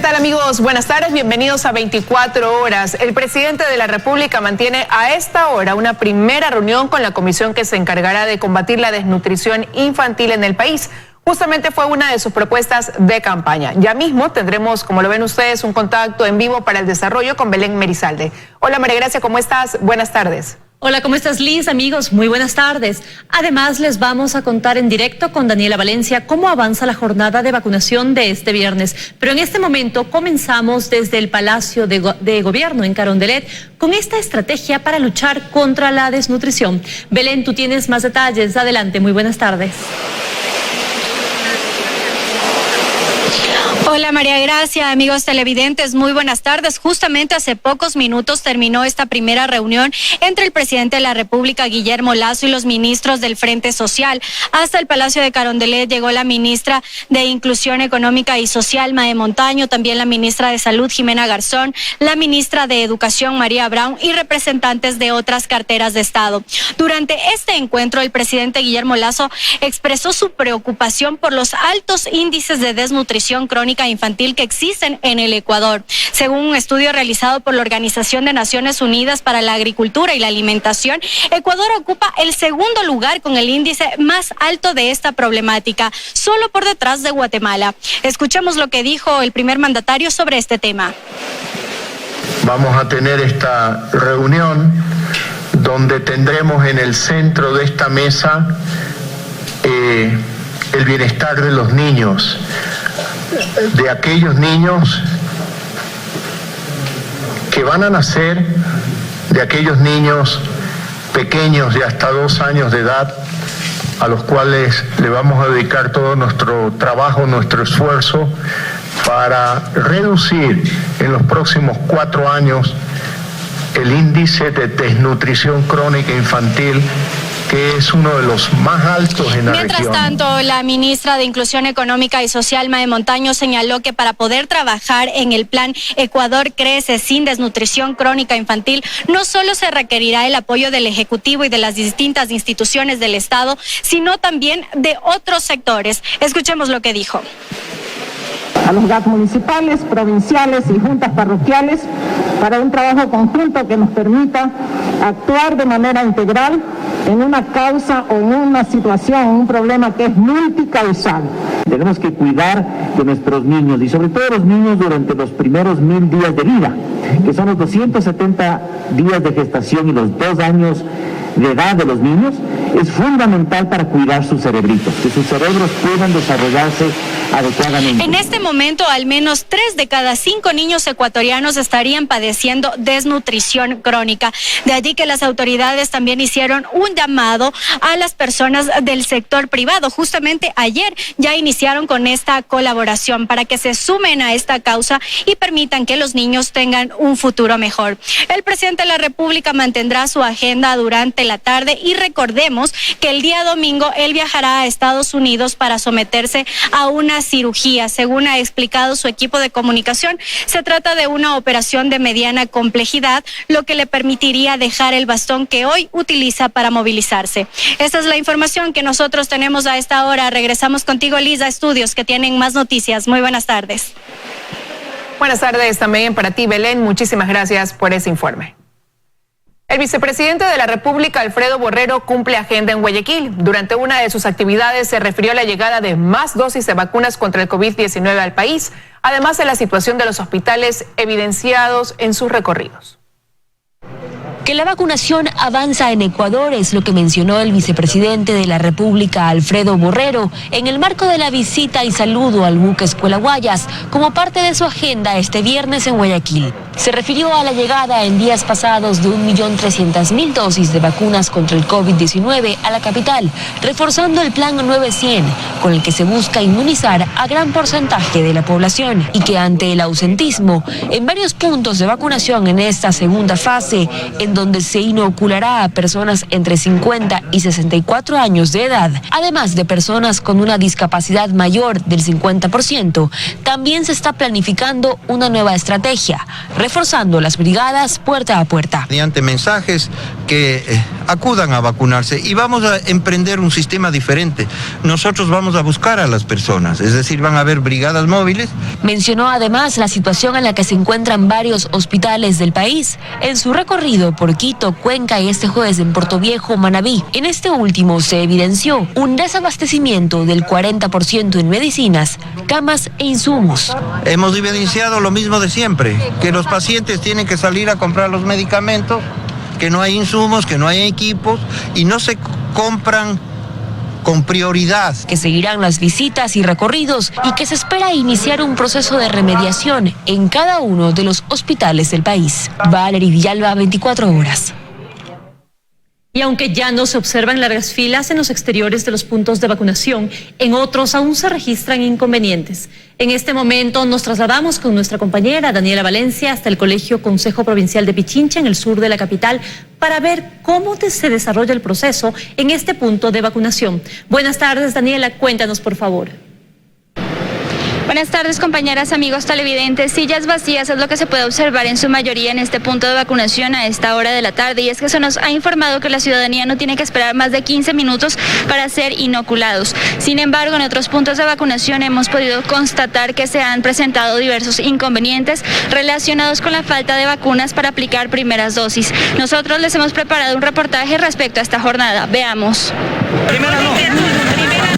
tal, amigos? Buenas tardes, bienvenidos a 24 horas. El presidente de la República mantiene a esta hora una primera reunión con la comisión que se encargará de combatir la desnutrición infantil en el país. Justamente fue una de sus propuestas de campaña. Ya mismo tendremos, como lo ven ustedes, un contacto en vivo para el desarrollo con Belén Merizalde. Hola María Gracia, ¿cómo estás? Buenas tardes. Hola, ¿cómo estás, Liz? Amigos, muy buenas tardes. Además, les vamos a contar en directo con Daniela Valencia cómo avanza la jornada de vacunación de este viernes. Pero en este momento comenzamos desde el Palacio de Gobierno en Carondelet con esta estrategia para luchar contra la desnutrición. Belén, tú tienes más detalles. Adelante, muy buenas tardes. Hola María Gracia, amigos televidentes, muy buenas tardes. Justamente hace pocos minutos terminó esta primera reunión entre el presidente de la República, Guillermo Lasso, y los ministros del Frente Social. Hasta el Palacio de Carondelet llegó la ministra de Inclusión Económica y Social, Mae Montaño, también la ministra de Salud, Jimena Garzón, la ministra de Educación, María Brown, y representantes de otras carteras de Estado. Durante este encuentro, el presidente Guillermo Lasso expresó su preocupación por los altos índices de desnutrición crónica infantil que existen en el Ecuador. Según un estudio realizado por la Organización de Naciones Unidas para la Agricultura y la Alimentación, Ecuador ocupa el segundo lugar con el índice más alto de esta problemática, solo por detrás de Guatemala. Escuchemos lo que dijo el primer mandatario sobre este tema. Vamos a tener esta reunión donde tendremos en el centro de esta mesa el bienestar de los niños, de aquellos niños que van a nacer, de aquellos niños pequeños de hasta 2 años de edad, a los cuales le vamos a dedicar todo nuestro trabajo, nuestro esfuerzo para reducir en los próximos 4 años el índice de desnutrición crónica infantil, que es uno de los más altos en la región. Mientras tanto, la ministra de Inclusión Económica y Social, Mae Montaño, señaló que para poder trabajar en el plan Ecuador Crece sin desnutrición crónica infantil, no solo se requerirá el apoyo del Ejecutivo y de las distintas instituciones del Estado, sino también de otros sectores. Escuchemos lo que dijo. A los GAT municipales, provinciales y juntas parroquiales para un trabajo conjunto que nos permita actuar de manera integral en una causa o en una situación, en un problema que es multicausal. Tenemos que cuidar de nuestros niños y sobre todo los niños durante los primeros 1000 días de vida, que son los 270 días de gestación y los 2 años de edad de los niños. Es fundamental para cuidar sus cerebritos, que sus cerebros puedan desarrollarse adecuadamente. En este momento, al menos 3 de cada 5 niños ecuatorianos estarían padeciendo desnutrición crónica. De allí que las autoridades también hicieron un llamado a las personas del sector privado. Justamente ayer ya iniciaron con esta colaboración para que se sumen a esta causa y permitan que los niños tengan un futuro mejor. El presidente de la República mantendrá su agenda durante la tarde y recordemos que el día domingo él viajará a Estados Unidos para someterse a una cirugía. Según ha explicado su equipo de comunicación, se trata de una operación de mediana complejidad, lo que le permitiría dejar el bastón que hoy utiliza para movilizarse. Esta es la información que nosotros tenemos a esta hora. Regresamos contigo, Lisa, Estudios, que tienen más noticias. Muy buenas tardes. Buenas tardes también para ti, Belén. Muchísimas gracias por ese informe. El vicepresidente de la República, Alfredo Borrero, cumple agenda en Guayaquil. Durante una de sus actividades se refirió a la llegada de más dosis de vacunas contra el COVID-19 al país, además de la situación de los hospitales evidenciados en sus recorridos. Que la vacunación avanza en Ecuador es lo que mencionó el vicepresidente de la República, Alfredo Borrero, en el marco de la visita y saludo al buque Escuela Guayas, como parte de su agenda este viernes en Guayaquil. Se refirió a la llegada en días pasados de 1.300.000 dosis de vacunas contra el COVID-19 a la capital, reforzando el plan 900, con el que se busca inmunizar a gran porcentaje de la población, y que ante el ausentismo en varios puntos de vacunación en esta segunda fase, en donde se inoculará a personas entre 50 y 64 años de edad, además de personas con una discapacidad mayor del 50%, también se está planificando una nueva estrategia, reforzando las brigadas puerta a puerta. Mediante mensajes que que acudan a vacunarse y vamos a emprender un sistema diferente. Nosotros vamos a buscar a las personas, es decir, van a haber brigadas móviles. Mencionó además la situación en la que se encuentran varios hospitales del país en su recorrido por Quito, Cuenca y este jueves en Portoviejo, Manabí. En este último se evidenció un desabastecimiento del 40% en medicinas, camas e insumos. Hemos evidenciado lo mismo de siempre, que los pacientes tienen que salir a comprar los medicamentos, que no hay insumos, que no hay equipos y no se compran con prioridad. Que seguirán las visitas y recorridos y que se espera iniciar un proceso de remediación en cada uno de los hospitales del país. Valery Villalba, 24 horas. Y aunque ya no se observan largas filas en los exteriores de los puntos de vacunación, en otros aún se registran inconvenientes. En este momento nos trasladamos con nuestra compañera Daniela Valencia hasta el Colegio Consejo Provincial de Pichincha, en el sur de la capital, para ver cómo se desarrolla el proceso en este punto de vacunación. Buenas tardes, Daniela, cuéntanos por favor. Buenas tardes, compañeras, amigos televidentes. Sillas vacías es lo que se puede observar en su mayoría en este punto de vacunación a esta hora de la tarde, y es que se nos ha informado que la ciudadanía no tiene que esperar más de 15 minutos para ser inoculados. Sin embargo, en otros puntos de vacunación hemos podido constatar que se han presentado diversos inconvenientes relacionados con la falta de vacunas para aplicar primeras dosis. Nosotros les hemos preparado un reportaje respecto a esta jornada. Veamos.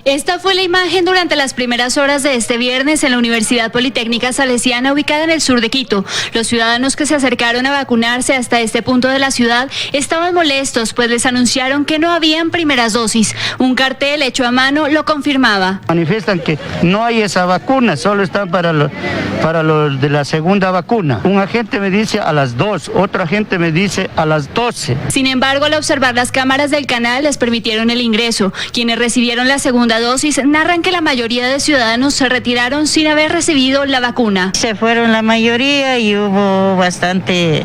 Esta fue la imagen durante las primeras horas de este viernes en la Universidad Politécnica Salesiana, ubicada en el sur de Quito. Los ciudadanos que se acercaron a vacunarse hasta este punto de la ciudad estaban molestos, pues les anunciaron que no habían primeras dosis. Un cartel hecho a mano lo confirmaba. Manifiestan que no hay esa vacuna, solo están para los de la segunda vacuna. Un agente me dice a las 2, otro agente me dice a las 12. Sin embargo, al observar las cámaras del canal les permitieron el ingreso. Quienes recibieron la segunda dosis narran que la mayoría de ciudadanos se retiraron sin haber recibido la vacuna. Se fueron la mayoría y hubo bastante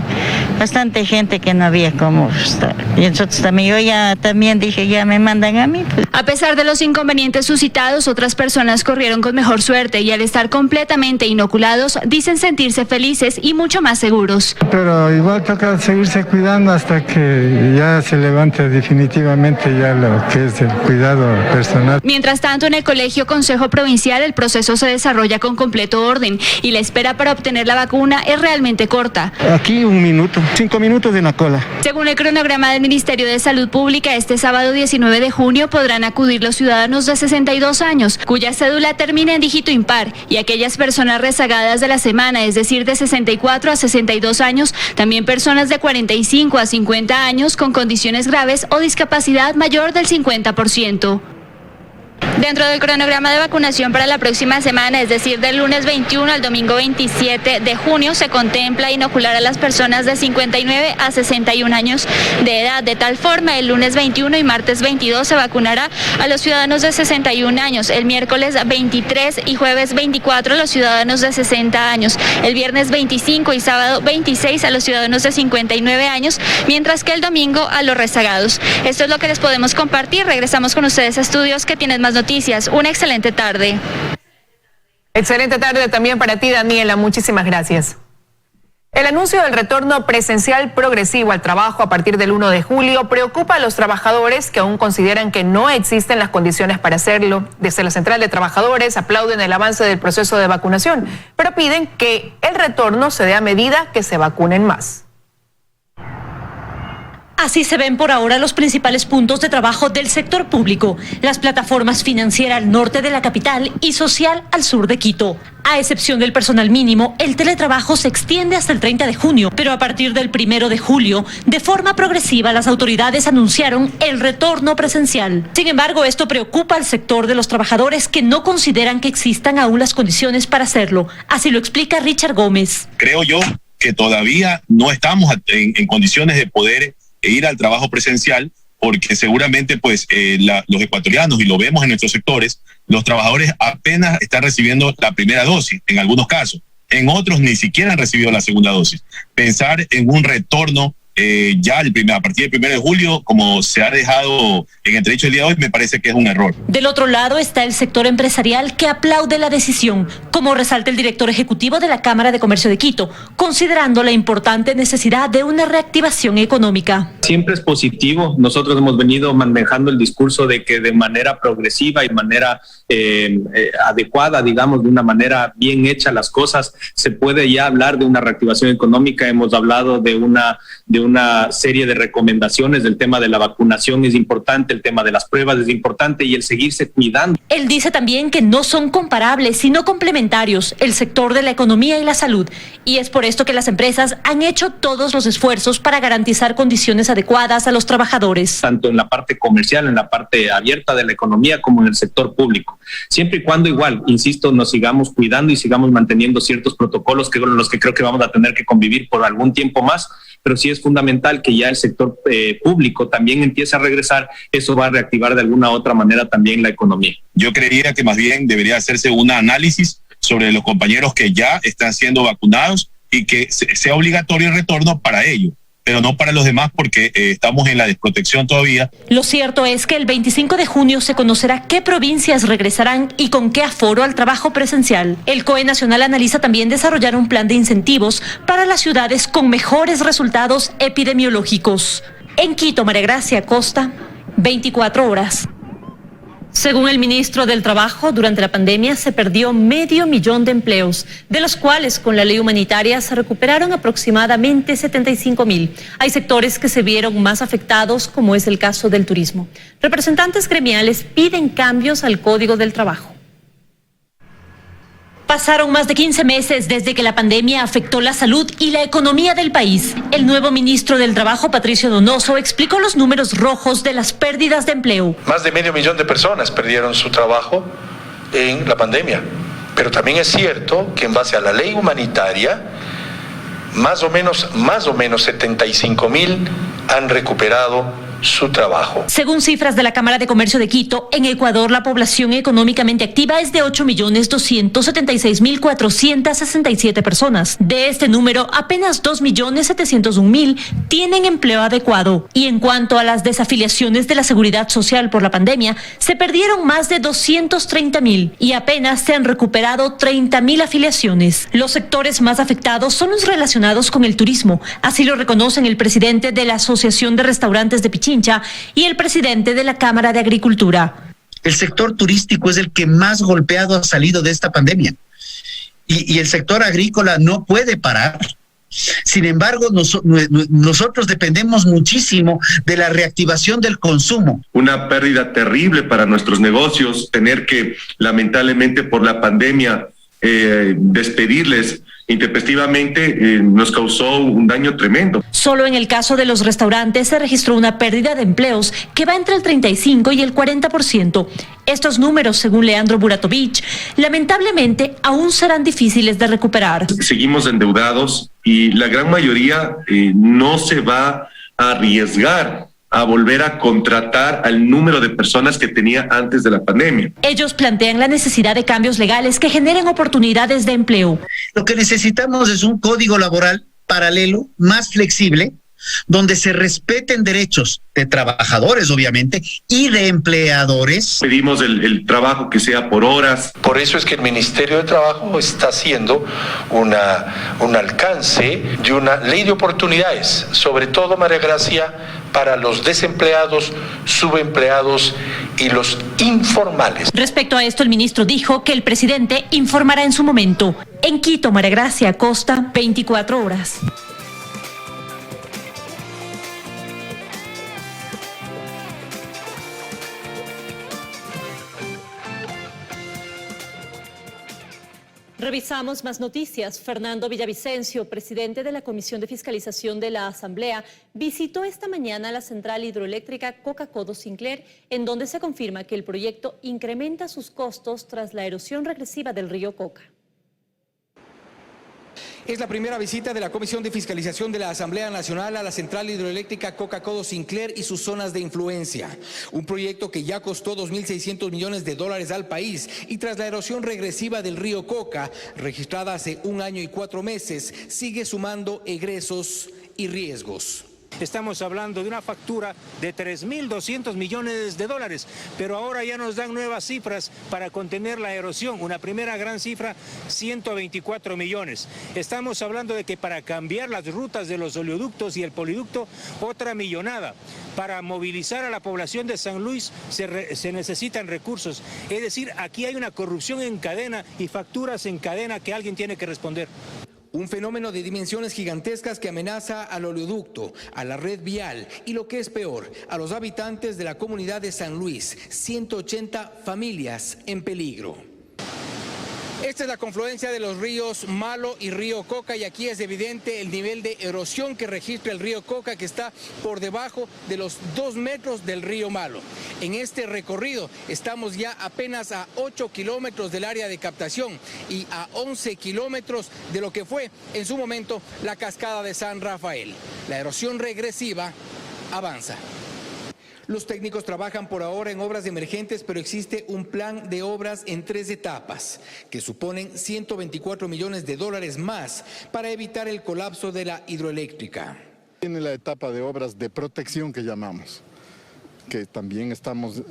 gente que no había cómo estar. Y entonces también yo ya también dije, ya me mandan a mí. Pues. A pesar de los inconvenientes suscitados, otras personas corrieron con mejor suerte y al estar completamente inoculados dicen sentirse felices y mucho más seguros. Pero igual toca seguirse cuidando hasta que ya se levante definitivamente ya lo que es el cuidado personal. Mientras tanto, en el Colegio Consejo Provincial el proceso se desarrolla con completo orden y la espera para obtener la vacuna es realmente corta. Aquí 1 minuto, 5 minutos en la cola. Según el cronograma del Ministerio de Salud Pública, este sábado 19 de junio podrán acudir los ciudadanos de 62 años, cuya cédula termina en dígito impar, y aquellas personas rezagadas de la semana, es decir, de 64 a 62 años, también personas de 45 a 50 años con condiciones graves o discapacidad mayor del 50%. Dentro del cronograma de vacunación para la próxima semana, es decir, del lunes 21 al domingo 27 de junio, se contempla inocular a las personas de 59 a 61 años de edad. De tal forma, el lunes 21 y martes 22 se vacunará a los ciudadanos de 61 años, el miércoles 23 y jueves 24 a los ciudadanos de 60 años, el viernes 25 y sábado 26 a los ciudadanos de 59 años, mientras que el domingo a los rezagados. Esto es lo que les podemos compartir. Regresamos con ustedes a estudios que tienen más noticias. Una excelente tarde. Excelente tarde también para ti, Daniela. Muchísimas gracias. El anuncio del retorno presencial progresivo al trabajo a partir del 1 de julio preocupa a los trabajadores que aún consideran que no existen las condiciones para hacerlo. Desde la Central de Trabajadores aplauden el avance del proceso de vacunación, pero piden que el retorno se dé a medida que se vacunen más. Así se ven por ahora los principales puntos de trabajo del sector público, las plataformas financiera al norte de la capital y social al sur de Quito. A excepción del personal mínimo, el teletrabajo se extiende hasta el 30 de junio, pero a partir del 1 de julio, de forma progresiva, las autoridades anunciaron el retorno presencial. Sin embargo, esto preocupa al sector de los trabajadores que no consideran que existan aún las condiciones para hacerlo. Así lo explica Richard Gómez. Creo yo que todavía no estamos en condiciones de poder ir al trabajo presencial, porque seguramente pues los ecuatorianos, y lo vemos en nuestros sectores, los trabajadores apenas están recibiendo la primera dosis, en algunos casos. En otros ni siquiera han recibido la segunda dosis. Pensar en un retorno ya a partir del 1 de julio, como se ha dejado en entredicho el día de hoy, me parece que es un error. Del otro lado está el sector empresarial que aplaude la decisión, como resalta el director ejecutivo de la Cámara de Comercio de Quito, considerando la importante necesidad de una reactivación económica. Siempre es positivo. Nosotros hemos venido manejando el discurso de que de manera progresiva y manera adecuada, digamos, de una manera bien hecha las cosas, se puede ya hablar de una reactivación económica. Hemos hablado de una serie de recomendaciones. El tema de la vacunación es importante, el tema de las pruebas es importante y el seguirse cuidando. Él dice también que no son comparables, sino complementarios, el sector de la economía y la salud. Y es por esto que las empresas han hecho todos los esfuerzos para garantizar condiciones adecuadas a los trabajadores. Tanto en la parte comercial, en la parte abierta de la economía, como en el sector público. Siempre y cuando igual, insisto, nos sigamos cuidando y sigamos manteniendo ciertos protocolos con los que creo que vamos a tener que convivir por algún tiempo más, pero sí es fundamental que ya el sector público también empiece a regresar. Eso va a reactivar de alguna u otra manera también la economía. Yo creería que más bien debería hacerse un análisis sobre los compañeros que ya están siendo vacunados y que sea obligatorio el retorno para ellos, pero no para los demás porque estamos en la desprotección todavía. Lo cierto es que el 25 de junio se conocerá qué provincias regresarán y con qué aforo al trabajo presencial. El COE Nacional analiza también desarrollar un plan de incentivos para las ciudades con mejores resultados epidemiológicos. En Quito, María Gracia Costa, 24 horas. Según el ministro del Trabajo, durante la pandemia se perdió 500,000 de empleos, de los cuales con la ley humanitaria se recuperaron aproximadamente 75,000. Hay sectores que se vieron más afectados, como es el caso del turismo. Representantes gremiales piden cambios al Código del Trabajo. Pasaron más de 15 meses desde que la pandemia afectó la salud y la economía del país. El nuevo ministro del Trabajo, Patricio Donoso, explicó los números rojos de las pérdidas de empleo. Más de 500,000 de personas perdieron su trabajo en la pandemia. Pero también es cierto que en base a la ley humanitaria, más o menos 75,000 han recuperado su trabajo. Según cifras de la Cámara de Comercio de Quito, en Ecuador la población económicamente activa es de 8.276.467 personas. De este número, apenas 2.701.000 tienen empleo adecuado. Y en cuanto a las desafiliaciones de la Seguridad Social por la pandemia, se perdieron más de 230.000 y apenas se han recuperado 30.000 afiliaciones. Los sectores más afectados son los relacionados con el turismo. Así lo reconocen el presidente de la Asociación de Restaurantes de Pichincha y el presidente de la Cámara de Agricultura. El sector turístico es el que más golpeado ha salido de esta pandemia y el sector agrícola no puede parar. Sin embargo, nosotros dependemos muchísimo de la reactivación del consumo. Una pérdida terrible para nuestros negocios, tener que lamentablemente por la pandemia despedirles intempestivamente nos causó un daño tremendo. Solo en el caso de los restaurantes se registró una pérdida de empleos que va entre el 35 y el 40%. Estos números, según Leandro Buratovich, lamentablemente aún serán difíciles de recuperar. Seguimos endeudados y la gran mayoría no se va a arriesgar a volver a contratar al número de personas que tenía antes de la pandemia. Ellos plantean la necesidad de cambios legales que generen oportunidades de empleo. Lo que necesitamos es un código laboral paralelo, más flexible, donde se respeten derechos de trabajadores, obviamente, y de empleadores. Pedimos el trabajo que sea por horas. Por eso es que el Ministerio de Trabajo está haciendo un alcance de una ley de oportunidades, sobre todo, María Gracia, para los desempleados, subempleados y los informales. Respecto a esto, el ministro dijo que el presidente informará en su momento. En Quito, María Gracia Costa, 24 horas. Revisamos más noticias. Fernando Villavicencio, presidente de la Comisión de Fiscalización de la Asamblea, visitó esta mañana la central hidroeléctrica Coca-Codo Sinclair, en donde se confirma que el proyecto incrementa sus costos tras la erosión regresiva del río Coca. Es la primera visita de la Comisión de Fiscalización de la Asamblea Nacional a la central hidroeléctrica Coca-Codo Sinclair y sus zonas de influencia. Un proyecto que ya costó $2.600 millones al país y tras la erosión regresiva del río Coca, registrada hace 1 año y 4 meses, sigue sumando egresos y riesgos. estamos hablando de una factura de 3.200 millones de dólares, pero ahora ya nos dan nuevas cifras para contener la erosión. Una primera gran cifra, 124 millones. Estamos hablando de que para cambiar las rutas de los oleoductos y el poliducto, otra millonada. Para movilizar a la población de San Luis se necesitan recursos. Es decir, aquí hay una corrupción en cadena y facturas en cadena que alguien tiene que responder. Un fenómeno de dimensiones gigantescas que amenaza al oleoducto, a la red vial y, lo que es peor, a los habitantes de la comunidad de San Luis, 180 familias en peligro. Esta es la confluencia de los ríos Malo y Río Coca, y aquí es evidente el nivel de erosión que registra el río Coca, que está por debajo de los 2 metros del río Malo. En este recorrido estamos ya apenas a 8 kilómetros del área de captación y a 11 kilómetros de lo que fue en su momento la cascada de San Rafael. La erosión regresiva avanza. Los técnicos trabajan por ahora en obras emergentes, pero existe un plan de obras en 3 etapas, que suponen 124 millones de dólares más para evitar el colapso de la hidroeléctrica. Tiene la etapa de obras de protección que llamamos, que también estamos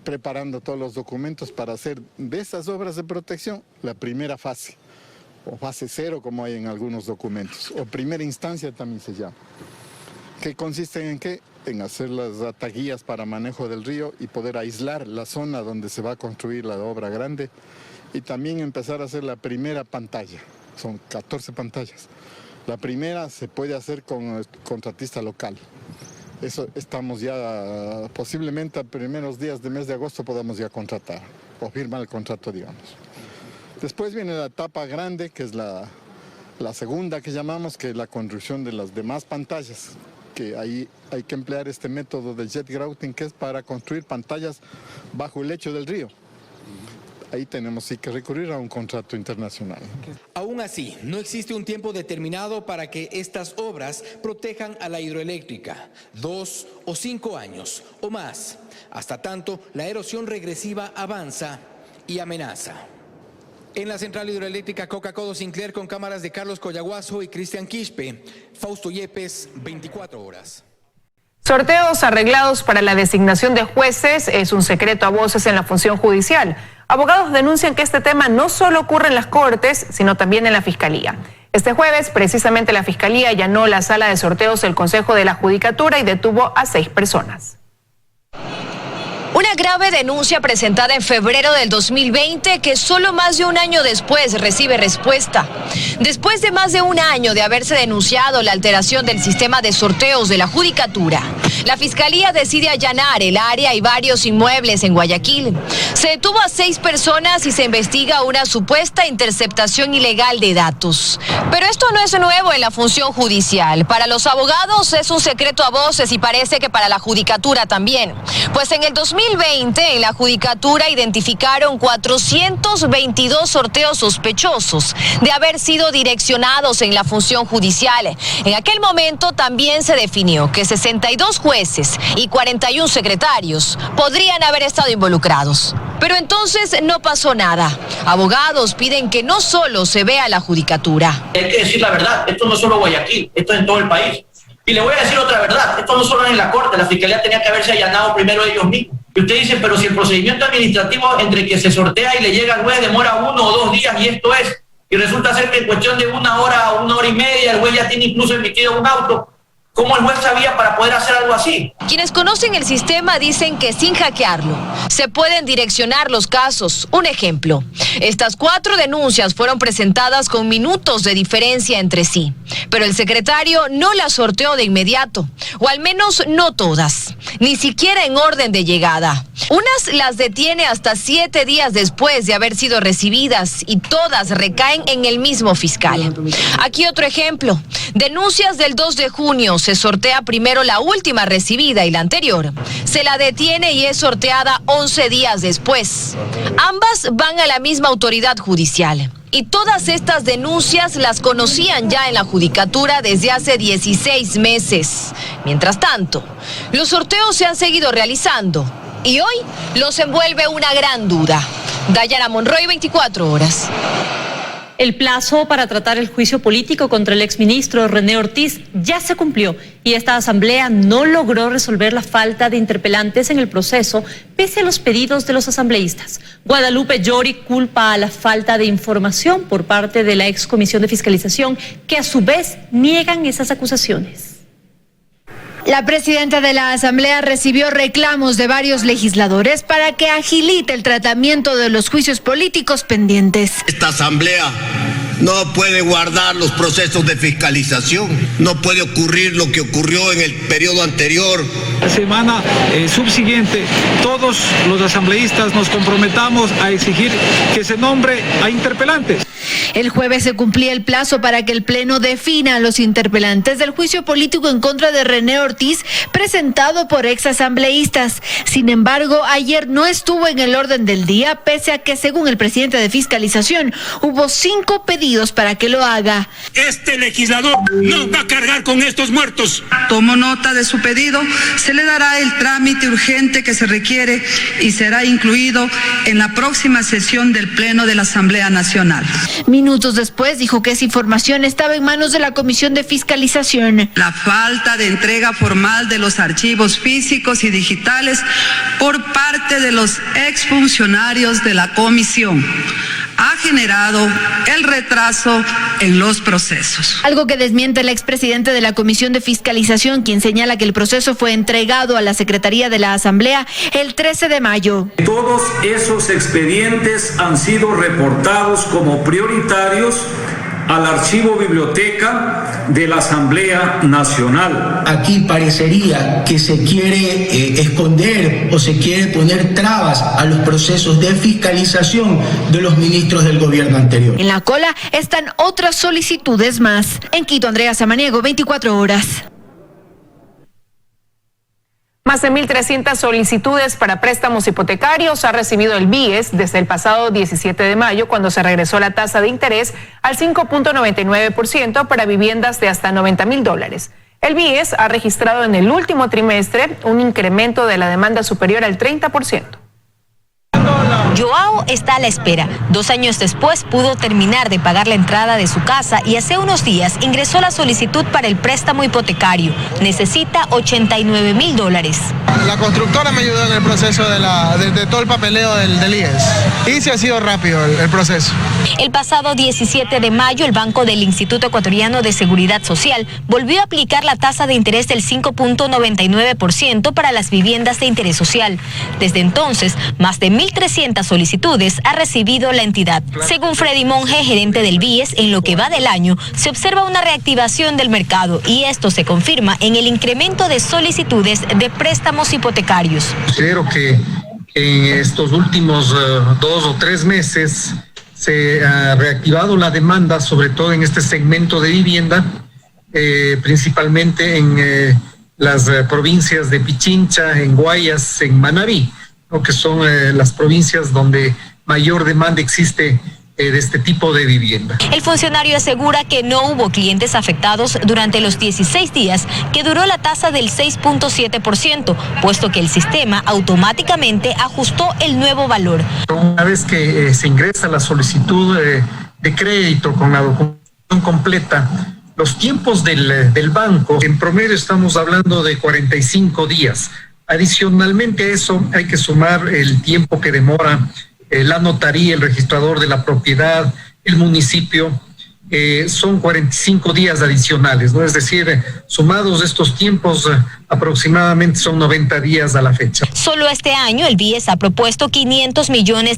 preparando todos los documentos para hacer de esas obras de protección la primera fase, o fase 0 como hay en algunos documentos, o primera instancia también se llama. ¿Qué consisten en qué? En hacer las ataguías para manejo del río y poder aislar la zona donde se va a construir la obra grande, y también empezar a hacer la primera pantalla. Son 14 pantallas. La primera se puede hacer con el contratista local. Eso estamos ya, posiblemente a primeros días del mes de agosto podamos ya contratar o firmar el contrato, digamos. Después viene la etapa grande, que es la segunda que llamamos, que es la construcción de las demás pantallas, que ahí hay que emplear este método del jet grouting, que es para construir pantallas bajo el lecho del río. Ahí tenemos sí que recurrir a un contrato internacional. Aún así, no existe un tiempo determinado para que estas obras protejan a la hidroeléctrica, 2 o 5 años o más. Hasta tanto, la erosión regresiva avanza y amenaza. En la central hidroeléctrica Coca-Codo Sinclair, con cámaras de Carlos Collaguazo y Cristian Quispe, Fausto Yepes, 24 horas. Sorteos arreglados para la designación de jueces es un secreto a voces en la función judicial. Abogados denuncian que este tema no solo ocurre en las Cortes, sino también en la Fiscalía. Este jueves, precisamente, la Fiscalía allanó la sala de sorteos del Consejo de la Judicatura y detuvo a 6 personas. Una grave denuncia presentada en febrero del 2020 que solo más de un año después recibe respuesta. Después de más de un año de haberse denunciado la alteración del sistema de sorteos de la Judicatura, la Fiscalía decide allanar el área y varios inmuebles en Guayaquil. Se detuvo a 6 personas y se investiga una supuesta interceptación ilegal de datos. Pero esto no es nuevo en la función judicial. Para los abogados es un secreto a voces y parece que para la Judicatura también. Pues en el 2020 en la Judicatura identificaron 422 sorteos sospechosos de haber sido direccionados en la función judicial. En aquel momento también se definió que 62 jueces y 41 secretarios podrían haber estado involucrados. Pero entonces no pasó nada. Abogados piden que no solo se vea la Judicatura. Hay que decir la verdad, esto no es solo Guayaquil, esto es en todo el país. Y le voy a decir otra verdad, esto no solo es en la Corte, la Fiscalía tenía que haberse allanado primero ellos mismos. Y usted dice, pero si el procedimiento administrativo entre que se sortea y le llega al juez demora 1 o 2 días, y esto es, y resulta ser que en cuestión de 1 hora o 1 hora y media el juez ya tiene incluso emitido un auto, ¿cómo el juez sabía para poder hacer algo así? Quienes conocen el sistema dicen que sin hackearlo se pueden direccionar los casos. Un ejemplo, estas 4 denuncias fueron presentadas con minutos de diferencia entre sí, pero el secretario no las sorteó de inmediato, o al menos no todas, ni siquiera en orden de llegada. Unas las detiene hasta 7 días después de haber sido recibidas y todas recaen en el mismo fiscal. Aquí otro ejemplo, denuncias del 2 de junio, se sortea primero la última recibida y la anterior se la detiene y es sorteada 11 días después. Ambas van a la misma autoridad judicial. Y todas estas denuncias las conocían ya en la Judicatura desde hace 16 meses. Mientras tanto, los sorteos se han seguido realizando y hoy los envuelve una gran duda. Dayana Monroy, 24 horas. El plazo para tratar el juicio político contra el exministro René Ortiz ya se cumplió y esta asamblea no logró resolver la falta de interpelantes en el proceso pese a los pedidos de los asambleístas. Guadalupe Llori culpa a la falta de información por parte de la excomisión de fiscalización, que a su vez niegan esas acusaciones. La presidenta de la Asamblea recibió reclamos de varios legisladores para que agilite el tratamiento de los juicios políticos pendientes. Esta Asamblea no puede guardar los procesos de fiscalización, no puede ocurrir lo que ocurrió en el periodo anterior. La semana subsiguiente, todos los asambleístas nos comprometamos a exigir que se nombre a interpelantes. El jueves se cumplía el plazo para que el Pleno defina a los interpelantes del juicio político en contra de René Ortiz, presentado por exasambleístas. Sin embargo, ayer no estuvo en el orden del día, pese a que, según el presidente de fiscalización, hubo 5 pedidos para que lo haga. Este legislador no va a cargar con estos muertos. Tomo nota de su pedido, se le dará el trámite urgente que se requiere y será incluido en la próxima sesión del Pleno de la Asamblea Nacional. Minutos después dijo que esa información estaba en manos de la Comisión de Fiscalización. La falta de entrega formal de los archivos físicos y digitales por parte de los exfuncionarios de la comisión ha generado el retraso en los procesos. Algo que desmiente el expresidente de la Comisión de Fiscalización, quien señala que el proceso fue entregado a la Secretaría de la Asamblea el 13 de mayo. Todos esos expedientes han sido reportados como prioritarios al archivo biblioteca de la Asamblea Nacional. Aquí parecería que se quiere esconder o se quiere poner trabas a los procesos de fiscalización de los ministros del gobierno anterior. En la cola están otras solicitudes más. En Quito, Andrea Samaniego, 24 horas. Más de 1.300 solicitudes para préstamos hipotecarios ha recibido el BIES desde el pasado 17 de mayo, cuando se regresó la tasa de interés al 5.99% para viviendas de hasta $90,000. El BIES ha registrado en el último trimestre un incremento de la demanda superior al 30%. Joao está a la espera. 2 años después pudo terminar de pagar la entrada de su casa y hace unos días ingresó la solicitud para el préstamo hipotecario. Necesita $89,000. La constructora me ayudó en el proceso de todo el papeleo del IES. Y sí ha sido rápido el proceso. El pasado 17 de mayo, el Banco del Instituto Ecuatoriano de Seguridad Social volvió a aplicar la tasa de interés del 5.99% para las viviendas de interés social. Desde entonces, más de 1.300 solicitudes ha recibido la entidad. Según Freddy Monge, gerente del BIES, en lo que va del año, se observa una reactivación del mercado y esto se confirma en el incremento de solicitudes de préstamos hipotecarios. Considero que en estos últimos 2 o 3 meses se ha reactivado la demanda, sobre todo en este segmento de vivienda, principalmente en las provincias de Pichincha, en Guayas, en Manabí, ¿no? Que son las provincias donde mayor demanda existe de este tipo de vivienda. El funcionario asegura que no hubo clientes afectados durante los 16 días que duró la tasa del 6.7%, puesto que el sistema automáticamente ajustó el nuevo valor. Una vez que se ingresa la solicitud de crédito con la documentación completa, los tiempos del banco, en promedio estamos hablando de 45 días. Adicionalmente a eso hay que sumar el tiempo que demora la notaría, el registrador de la propiedad, el municipio, son 45 días adicionales, ¿no? Es decir, sumados estos tiempos, aproximadamente son 90 días a la fecha. Solo este año el BIES ha propuesto $500 millones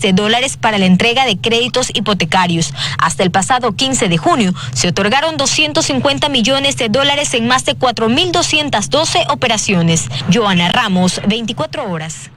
para la entrega de créditos hipotecarios. Hasta el pasado 15 de junio se otorgaron $250 millones en más de 4.212 operaciones. Joana Ramos, 24 horas.